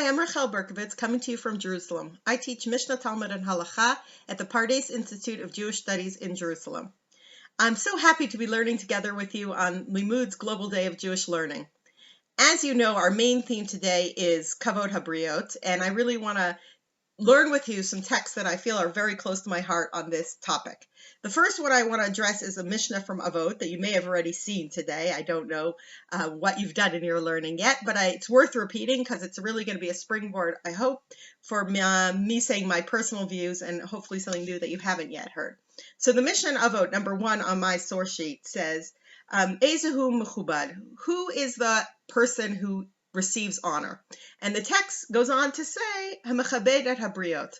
Hi, I'm Rahel Berkovits, coming to you from Jerusalem. I teach Mishnah, Talmud, and Halacha at the Pardes Institute of Jewish Studies in Jerusalem. I'm so happy to be learning together with you on Limud's Global Day of Jewish Learning. As you know, our main theme today is Kavod HaBriot, and I really want to learn with you some texts that I feel are very close to my heart on this topic. The first one I want to address is a Mishnah from Avot that you may have already seen today. I don't know what you've done in your learning yet, but it's worth repeating because it's really going to be a springboard, I hope, for me saying my personal views and hopefully something new that you haven't yet heard. So the Mishnah in Avot, number 1 on my source sheet, says, Ezehu mechubad, who is the person who receives honor? And the text goes on to say, Hamechabed et habriot.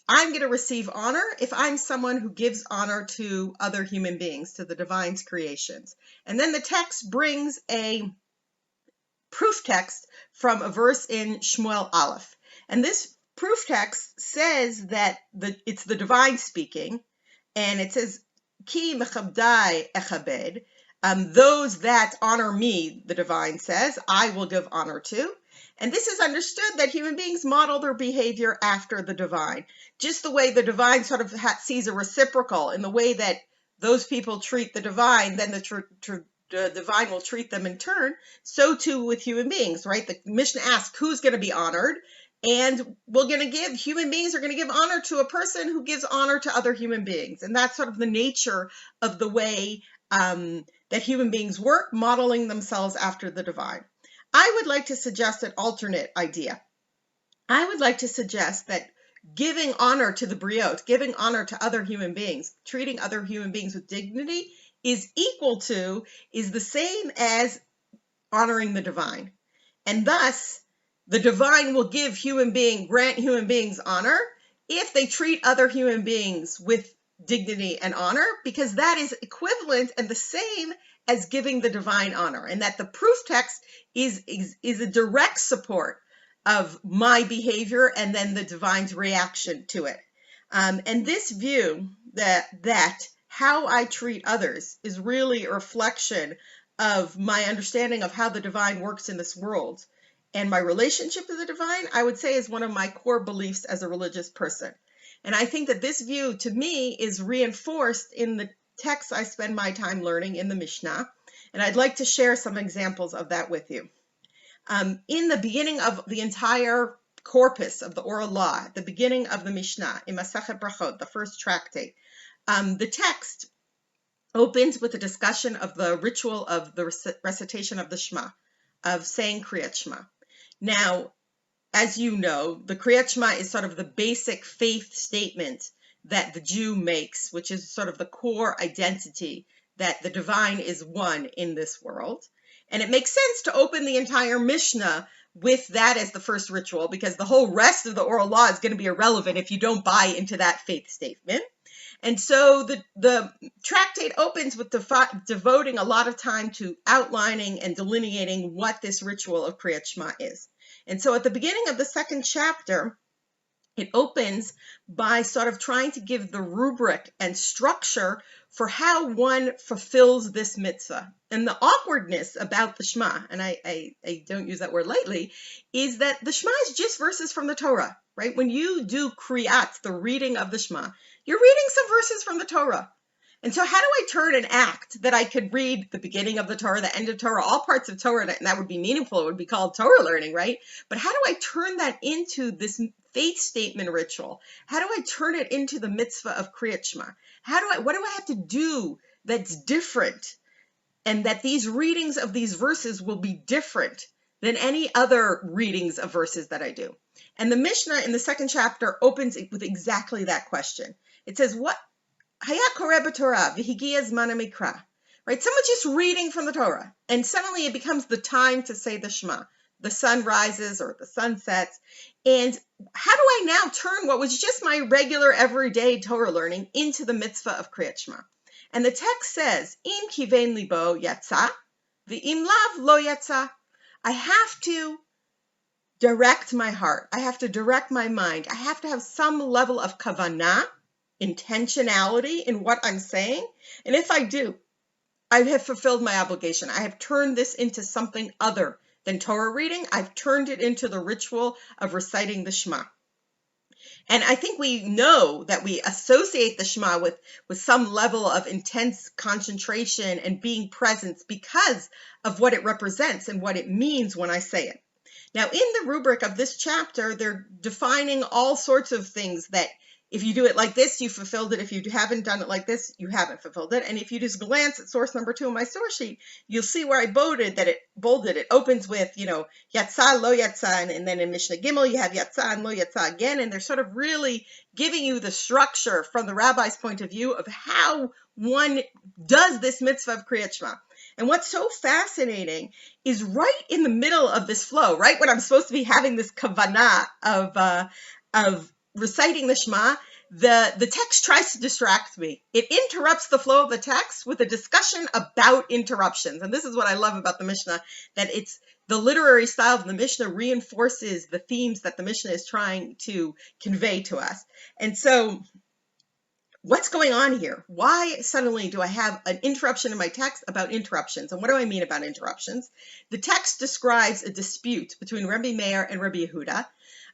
I'm going to receive honor if I'm someone who gives honor to other human beings, to the divine's creations. And then the text brings a proof text from a verse in Shmuel Aleph. And this proof text says that it's the divine speaking, and it says, Ki mechabdai echabed. Those that honor me, the divine says, I will give honor to. And this is understood that human beings model their behavior after the divine. Just the way the divine sort of sees a reciprocal in the way that those people treat the divine, then the divine will treat them in turn. So too with human beings, right? The Mishnah asks who's going to be honored. And human beings are going to give honor to a person who gives honor to other human beings. And that's sort of the nature of the way that human beings work, modeling themselves after the divine. I would like to suggest an alternate idea. I would like to suggest that giving honor to the briot, giving honor to other human beings, treating other human beings with dignity is the same as honoring the divine. And thus, the divine will grant human beings honor if they treat other human beings with dignity and honor, because that is equivalent and the same as giving the divine honor, and that the proof text is a direct support of my behavior and then the divine's reaction to it. And this view that how I treat others is really a reflection of my understanding of how the divine works in this world. And my relationship to the divine, I would say, is one of my core beliefs as a religious person. And I think that this view, to me, is reinforced in the texts I spend my time learning in the Mishnah. And I'd like to share some examples of that with you. In the beginning of the entire corpus of the oral law, at the beginning of the Mishnah, in Masechet Berachot, the first tractate, the text opens with a discussion of the ritual of the recitation of the Shema, of saying Kriyat Shema. Now, as you know, the Kriyat Shema is sort of the basic faith statement that the Jew makes, which is sort of the core identity that the divine is one in this world. And it makes sense to open the entire Mishnah with that as the first ritual, because the whole rest of the oral law is going to be irrelevant if you don't buy into that faith statement. And so the tractate opens with devoting a lot of time to outlining and delineating what this ritual of Kriyat Shema is. And so at the beginning of the second chapter, it opens by sort of trying to give the rubric and structure for how one fulfills this mitzvah. And the awkwardness about the Shema, and I don't use that word lightly, is that the Shema is just verses from the Torah, right? When you do Kriyat, the reading of the Shema, you're reading some verses from the Torah. And so how do I turn an act that I could read the beginning of the Torah, the end of Torah, all parts of Torah, and that would be meaningful, it would be called Torah learning, right? But how do I turn that into this faith statement ritual? How do I turn it into the mitzvah of Kriyat Shema? What do I have to do that's different, and that these readings of these verses will be different than any other readings of verses that I do? And the Mishnah in the second chapter opens with exactly that question. It says, what? Haya koreh b'Torah v'higia zman hamikra. Right? Someone's just reading from the Torah, and suddenly it becomes the time to say the Shema. The sun rises or the sun sets. And how do I now turn what was just my regular everyday Torah learning into the mitzvah of Kriyat Shema? And the text says, Im kivein libo yatsa, v'im lav lo yatsa. I have to direct my heart. I have to direct my mind. I have to have some level of kavanah, intentionality in what I'm saying. And if I do, I have fulfilled my obligation. I have turned this into something other than Torah reading. I've turned it into the ritual of reciting the Shema. And I think we know that we associate the Shema with some level of intense concentration and being present because of what it represents and what it means when I say it. Now, in the rubric of this chapter, they're defining all sorts of things that if you do it like this, you fulfilled it. If you haven't done it like this, you haven't fulfilled it. And if you just glance at source number 2 on my source sheet, you'll see where I bolded it opens with, Yatsa, Lo Yatsa, and then in Mishnah Gimel, you have Yatsa and Lo Yatsa again. And they're sort of really giving you the structure from the rabbi's point of view of how one does this mitzvah of Kriyat Shema. And what's so fascinating is right in the middle of this flow, right when I'm supposed to be having this kavanah of reciting the Shema, the text tries to distract me. It interrupts the flow of the text with a discussion about interruptions. And this is what I love about the Mishnah, that it's the literary style of the Mishnah reinforces the themes that the Mishnah is trying to convey to us. And so what's going on here? Why suddenly do I have an interruption in my text about interruptions? And what do I mean about interruptions? The text describes a dispute between Rabbi Meir and Rabbi Yehuda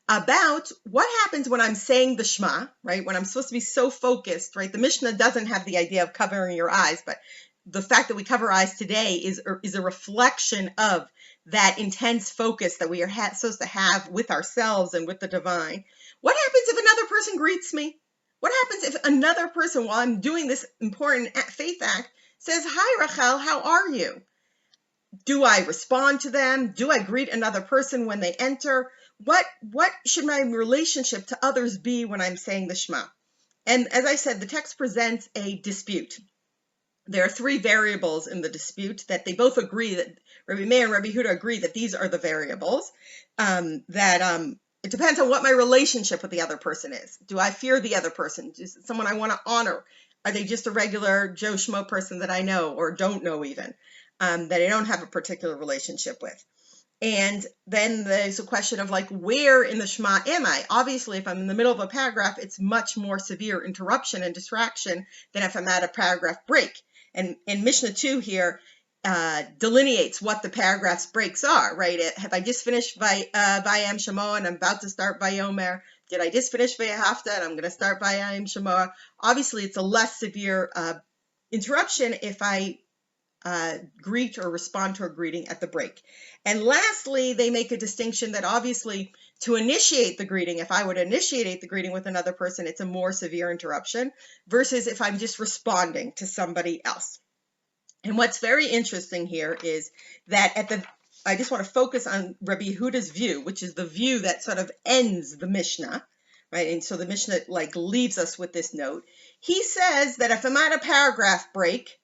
about what happens when I'm saying the Shema, right? When I'm supposed to be so focused, right? The Mishnah doesn't have the idea of covering your eyes, but the fact that we cover eyes today is a reflection of that intense focus that we are supposed to have with ourselves and with the divine. What happens if another person greets me? What happens if another person, while I'm doing this important faith act, says, "Hi, Rahel, how are you?" Do I respond to them? Do I greet another person when they enter? What should my relationship to others be when I'm saying the Shema? And as I said, the text presents a dispute. There are 3 variables in the dispute that they both agree, that Rabbi Meir and Rabbi Yehuda agree that these are the variables, it depends on what my relationship with the other person is. Do I fear the other person? Is it someone I want to honor? Are they just a regular Joe Schmo person that I know or don't know even, that I don't have a particular relationship with? And then there's a question of where in the Shema am I? Obviously, if I'm in the middle of a paragraph, it's much more severe interruption and distraction than if I'm at a paragraph break. And Mishnah 2 here delineates what the paragraph's breaks are, right? Have I just finished Vayam Shemo and I'm about to start Vayomer? Did I just finish Vayahafta and I'm going to start Vayam Shemo? Obviously, it's a less severe interruption if I greet or respond to a greeting at the break. And lastly, they make a distinction that obviously to initiate the greeting, if I would initiate the greeting with another person, it's a more severe interruption versus if I'm just responding to somebody else. And what's very interesting here is that I just want to focus on Rabbi Yehuda's view, which is the view that sort of ends the Mishnah, right? And so the Mishnah leaves us with this note. He says that if I'm at a paragraph break,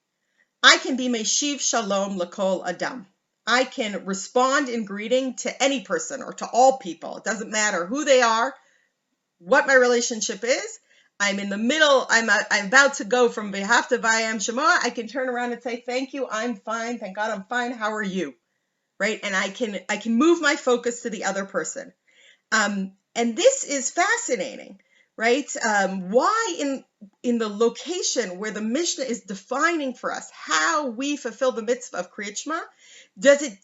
I can be Meshiv Shalom L'Kol Adam. I can respond in greeting to any person or to all people. It doesn't matter who they are, what my relationship is. I'm in the middle. I'm about to go from V'hafta Vayam Shema. I can turn around and say, "Thank you, I'm fine. Thank God I'm fine. How are you?" Right? And I can move my focus to the other person. And this is fascinating, right? Why in the location where the Mishnah is defining for us how we fulfill the mitzvah of Kriyat Shema, does it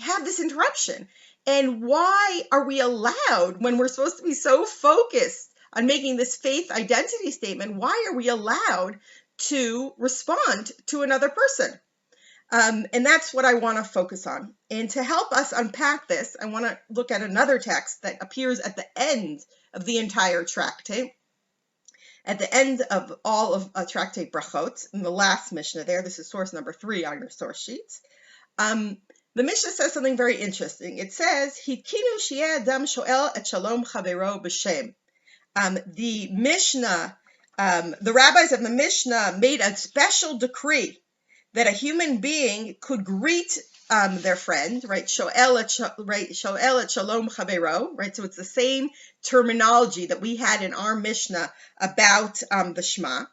have this interruption? And why are we allowed, when we're supposed to be so focused on making this faith identity statement, why are we allowed to respond to another person? And that's what I want to focus on. And to help us unpack this, I want to look at another text that appears at the end of the entire tractate. At the end of all of tractate Berkovits, in the last Mishnah there, this is source number 3 on your source sheets. The Mishnah says something very interesting. It says, "Hitkinu shi'eh adam shoel et shalom chavero b'shem." The Mishnah, the rabbis of the Mishnah made a special decree that a human being could greet their friend, right? Shoel et shalom chavero, right? So it's the same terminology that we had in our Mishnah about the Shema.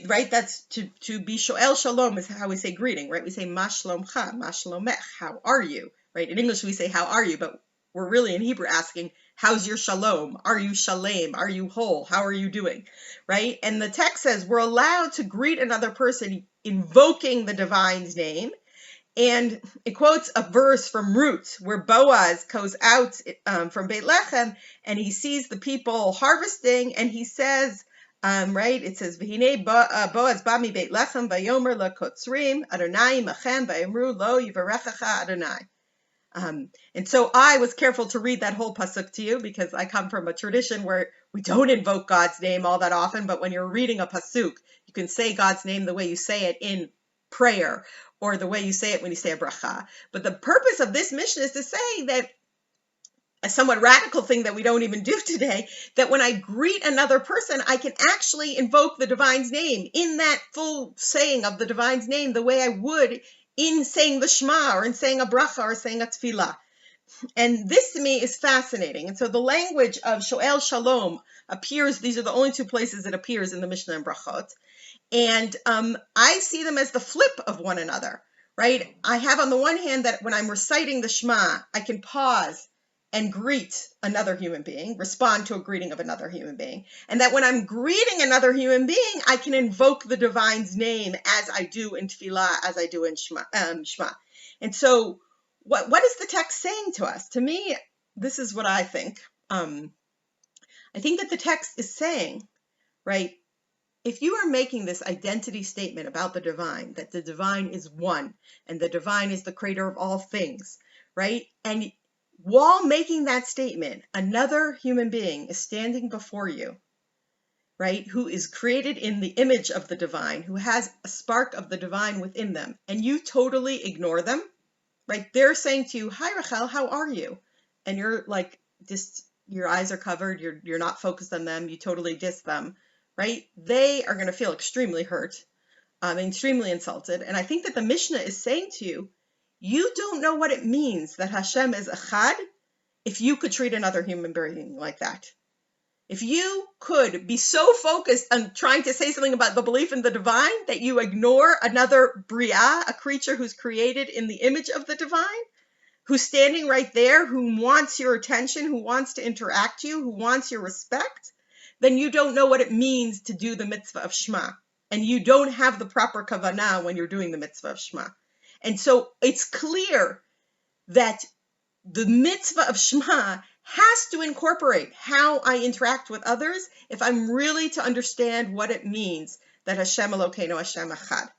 Right? That's to be shoel shalom is how we say greeting, right? We say ma shlomcha, ma shlomech, how are you? Right? In English we say how are you, but we're really in Hebrew asking, how's your shalom? Are you shalem? Are you whole? How are you doing? Right? And the text says we're allowed to greet another person invoking the divine's name, And it quotes a verse from Ruth where Boaz goes out from Beit Lechem and he sees the people harvesting, and he says, right, it says, V'hinei Boaz ba mi Beit Lechem vayomer lekotzrim Adonai machem vayomru lo yivarechecha Adonai. And so I was careful to read that whole pasuk to you because I come from a tradition where we don't invoke God's name all that often, but when you're reading a pasuk, you can say God's name the way you say it in prayer or the way you say it when you say a bracha. But the purpose of this mission is to say that a somewhat radical thing that we don't even do today, that when I greet another person, I can actually invoke the divine's name in that full saying of the divine's name the way I would in saying the Shema or in saying a bracha or saying a tefillah. And this to me is fascinating. And so the language of Shoel Shalom appears, these are the only two places it appears in the Mishnah and Brachot. And I see them as the flip of one another, right? I have on the one hand that when I'm reciting the Shema, I can pause and greet another human being, respond to a greeting of another human being. And that when I'm greeting another human being, I can invoke the divine's name as I do in Tefillah, as I do in Shema. And so what is the text saying to us? To me, this is what I think. I think that the text is saying, right, if you are making this identity statement about the divine, that the divine is one, and the divine is the creator of all things, right? And while making that statement, another human being is standing before you, right, who is created in the image of the divine, who has a spark of the divine within them, and you totally ignore them, right? They're saying to you, "Hi, Rahel, how are you?" And you're like, just your eyes are covered, you're not focused on them, you totally diss them, right? They are going to feel extremely hurt, extremely insulted. And I think that the Mishnah is saying to you, you don't know what it means that Hashem is Echad if you could treat another human being like that. If you could be so focused on trying to say something about the belief in the divine that you ignore another Bria, a creature who's created in the image of the divine, who's standing right there, who wants your attention, who wants to interact with you, who wants your respect, then you don't know what it means to do the mitzvah of Shema. And you don't have the proper kavanah when you're doing the mitzvah of Shema. And so it's clear that the mitzvah of Shema has to incorporate how I interact with others if I'm really to understand what it means that Hashem Elokeinu Hashem Echad.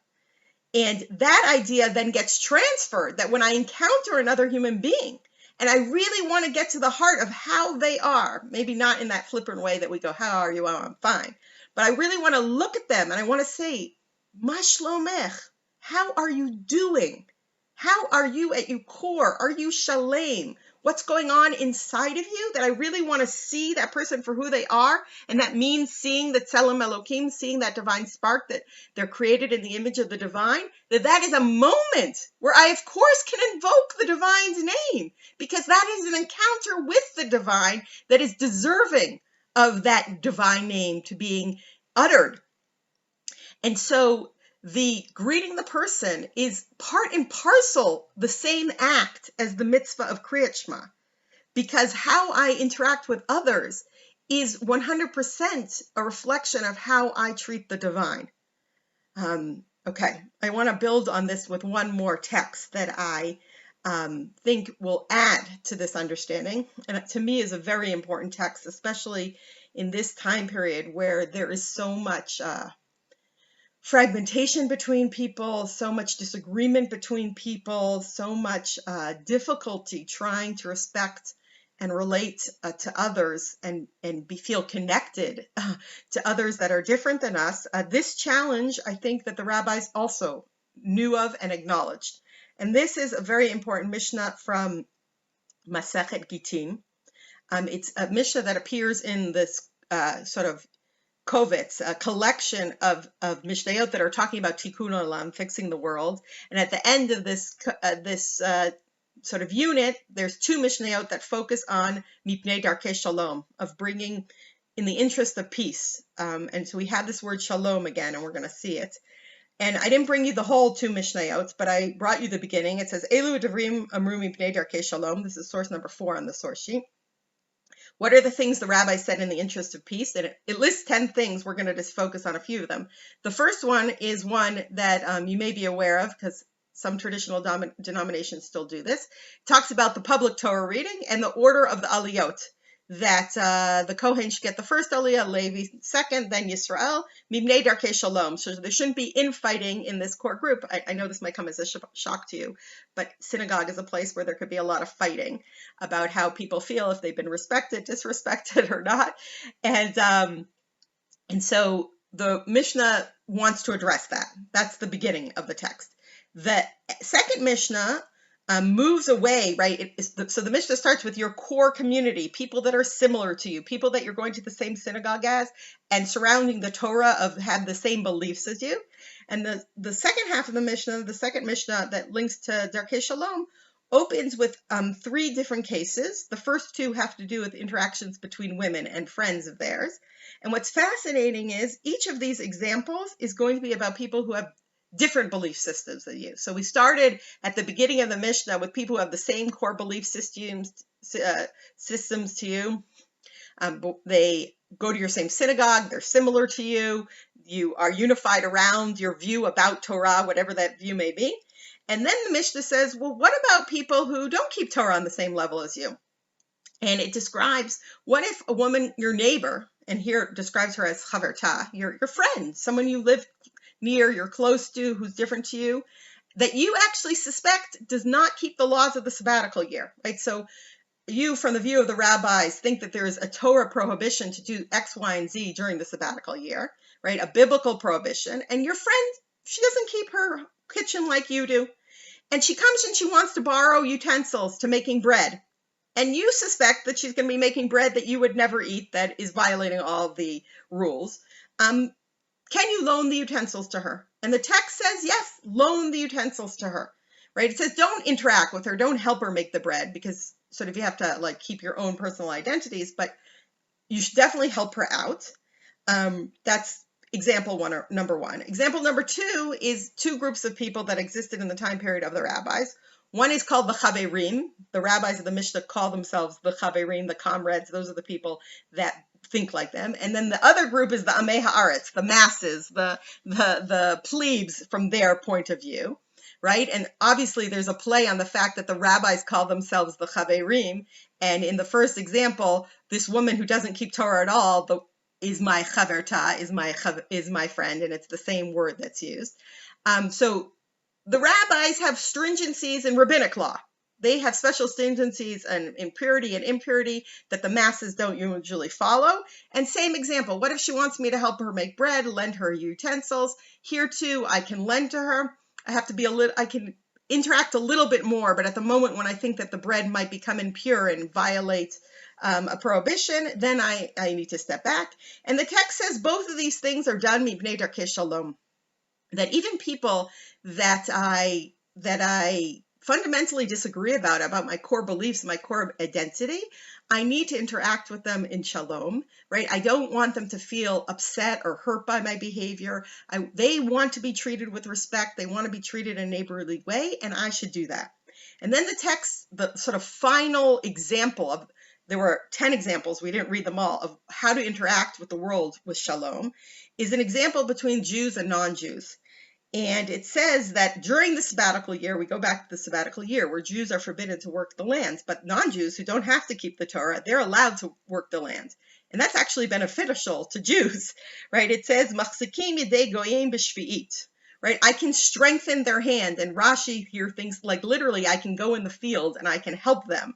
And that idea then gets transferred, that when I encounter another human being, and I really want to get to the heart of how they are, maybe not in that flippant way that we go, "How are you?" "Oh, I'm fine." But I really want to look at them and I want to say, "Ma shlomech?" How are you doing? How are you at your core? Are you shalem? What's going on inside of you that I really want to see that person for who they are? And that means seeing the Tselem Elokim, seeing that divine spark that they're created in the image of the divine. That is a moment where I, of course, can invoke the divine's name, because that is an encounter with the divine that is deserving of that divine name to being uttered. And so the greeting the person is part and parcel the same act as the mitzvah of Kriyat Shema, because how I interact with others is 100% a reflection of how I treat the divine. Okay, I want to build on this with one more text that I think will add to this understanding, and to me is a very important text, especially in this time period where there is so much fragmentation between people, so much disagreement between people, so much difficulty trying to respect and relate to others and feel connected to others that are different than us. This challenge, I think that the rabbis also knew of and acknowledged. And this is a very important Mishnah from Masechet Gittin. It's a Mishnah that appears in this sort of Berkovits, a collection of Mishnayot that are talking about Tikkun Olam, fixing the world. And at the end of this sort of unit, there's two Mishnayot that focus on Mipnei Darkei Shalom, of bringing in the interest of peace. And so we have this word Shalom again, and we're going to see it. And I didn't bring you the whole two Mishnayot, but I brought you the beginning. It says, Elu Devrim Amru Mipnei Darkei Shalom. This is source number 4 on the source sheet. What are the things the rabbi said in the interest of peace? And it lists 10 things. We're going to just focus on a few of them. The first one is one that you may be aware of, because Some traditional denominations still do this. It talks about the public Torah reading and the order of the aliyot. That the Kohen should get the first aliyah, Levi second, then Yisrael, Mibnei Darkei Shalom. So there shouldn't be infighting in this core group. I know this might come as a shock to you, but synagogue is a place where there could be a lot of fighting about how people feel, if they've been respected, disrespected, or not. And so the Mishnah wants to address that. That's the beginning of the text. The second Mishnah moves away, right? So the Mishnah starts with your core community, people that are similar to you, people that you're going to the same synagogue as, and surrounding the Torah have the same beliefs as you. And the second half of the Mishnah, the second Mishnah that links to Darkei Shalom, opens with 3 different cases. The first 2 have to do with interactions between women and friends of theirs. And what's fascinating is each of these examples is going to be about people who have different belief systems than you. So we started at the beginning of the Mishnah with people who have the same core belief systems to you. They go to your same synagogue. They're similar to you. You are unified around your view about Torah, whatever that view may be. And then the Mishnah says, well, what about people who don't keep Torah on the same level as you? And it describes, what if a woman, your neighbor, and here it describes her as chaverta, your friend, someone you live near, you're close to, who's different to you, that you actually suspect does not keep the laws of the sabbatical year, right? So you, from the view of the rabbis, think that there is a Torah prohibition to do X, Y, and Z during the sabbatical year, right? A biblical prohibition. And your friend, she doesn't keep her kitchen like you do. And she comes and she wants to borrow utensils to making bread. And you suspect that she's going to be making bread that you would never eat, that is violating all the rules. Can you loan the utensils to her? And the text says, yes, loan the utensils to her, right? It says, don't interact with her. Don't help her make the bread, because sort of you have to like keep your own personal identities, but you should definitely help her out. That's example number 1. Example number 2 is 2 groups of people that existed in the time period of the rabbis. One is called the Chaverim. The rabbis of the Mishnah call themselves the Chaverim, the comrades. Those are the people that think like them. And then the other group is the Amei Haaretz, the masses, the plebes from their point of view, right? And obviously there's a play on the fact that the rabbis call themselves the Chaverim. And in the first example, this woman who doesn't keep Torah at all is my chaverta, is my friend, and it's the same word that's used. So the rabbis have stringencies in rabbinic law. They have special stringencies in purity and impurity that the masses don't usually follow. And same example, what if she wants me to help her make bread, lend her utensils? Here too, I can lend to her. I can interact a little bit more, but at the moment when I think that the bread might become impure and violate a prohibition, then I need to step back. And the text says both of these things are done mibnei darkei shalom. That even people that I fundamentally disagree about my core beliefs, my core identity, I need to interact with them in shalom, right? I don't want them to feel upset or hurt by my behavior. They want to be treated with respect. They want to be treated in a neighborly way, and I should do that. And then the text, the sort of final example there were 10 examples, we didn't read them all, of how to interact with the world with shalom, is an example between Jews and non-Jews. And it says that during the sabbatical year, we go back to the sabbatical year where Jews are forbidden to work the lands, but non-Jews who don't have to keep the Torah, they're allowed to work the land. And that's actually beneficial to Jews, right? It says, Machzikim yedei goyim b'shvi'it, right? I can strengthen their hand. And Rashi here thinks like literally I can go in the field and I can help them.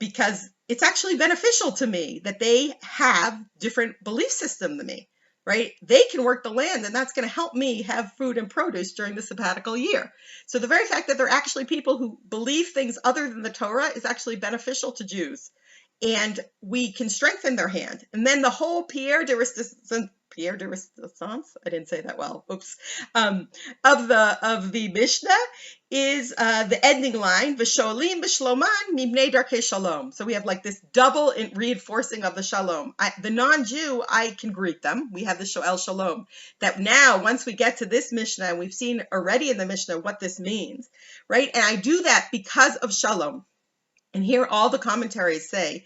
Because it's actually beneficial to me that they have different belief system than me, right? They can work the land, and that's going to help me have food and produce during the sabbatical year. So the very fact that they're actually people who believe things other than the Torah is actually beneficial to Jews. And we can strengthen their hand. And then the whole Pierre de Resistance, I didn't say that well, oops, of the Mishnah is the ending line, V'sholim b'shloman mibnei darkei shalom. So we have like this double reinforcing of the shalom. The non-Jew, I can greet them. We have the shoel shalom. That now, once we get to this Mishnah, and we've seen already in the Mishnah what this means, right? And I do that because of shalom. And here all the commentaries say,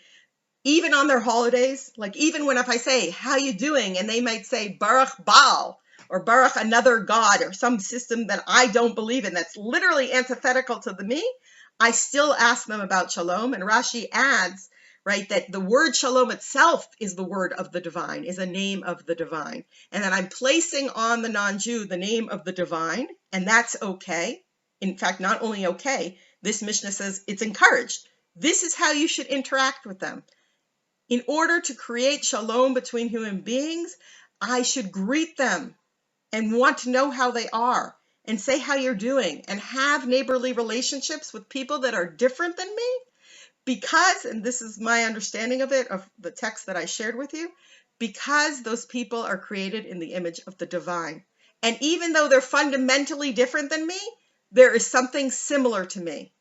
even on their holidays, like even if I say, how you doing? And they might say, Baruch Baal, or Baruch another God or some system that I don't believe in, that's literally antithetical to me, I still ask them about shalom. And Rashi adds, right, that the word shalom itself is the word of the divine, is a name of the divine. And that I'm placing on the non-Jew the name of the divine, and that's okay. In fact, not only okay, this Mishnah says it's encouraged. This is how you should interact with them. In order to create shalom between human beings, I should greet them and want to know how they are and say how you're doing and have neighborly relationships with people that are different than me. Because, and this is my understanding of it, of the text that I shared with you, because those people are created in the image of the divine. And even though they're fundamentally different than me, there is something similar to me,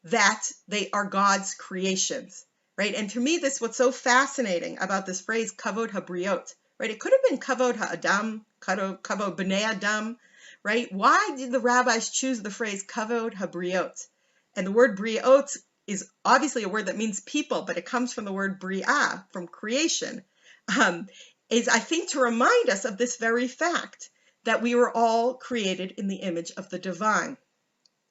that they are God's creations, right? And to me, this is what's so fascinating about this phrase, kavod habriot, right? It could have been kavod ha'adam, kavod b'nei adam, right? Why did the rabbis choose the phrase kavod habriot? And the word briot is obviously a word that means people, but it comes from the word bria, from creation, is I think to remind us of this very fact, that we were all created in the image of the divine.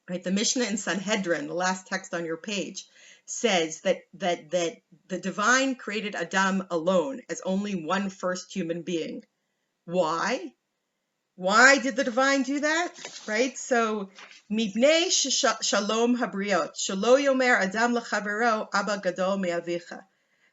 Right? The Mishnah in Sanhedrin, the last text on your page, says that the divine created Adam alone as only one first human being. Why? Why did the divine do that? Right? So, Mibnei shalom habriot, shelo yomer Adam lechavero, Abba gadol me'avicha.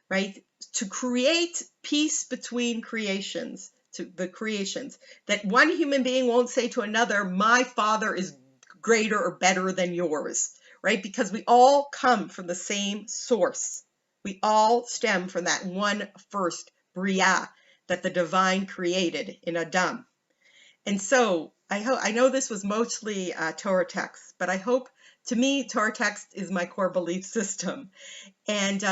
Right? To create peace between creations, to the creations, that one human being won't say to another, my father is greater or better than yours, right? Because we all come from the same source. We all stem from that one first bria that the divine created in Adam. And so I know this was mostly Torah text, but I hope, to me, Torah text is my core belief system. And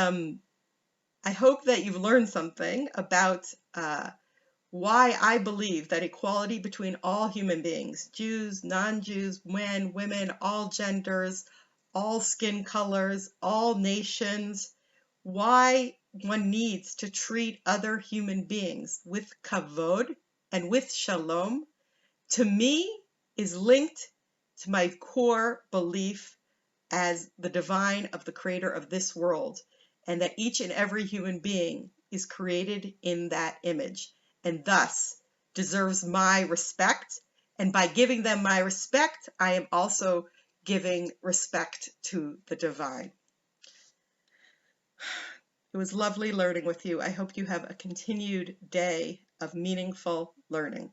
I hope that you've learned something about why I believe that equality between all human beings, Jews, non-Jews, men, women, all genders, all skin colors, all nations, why one needs to treat other human beings with kavod and with shalom, to me, is linked to my core belief as the divine of the creator of this world, and that each and every human being is created in that image, and thus deserves my respect. And by giving them my respect, I am also giving respect to the divine. It was lovely learning with you. I hope you have a continued day of meaningful learning.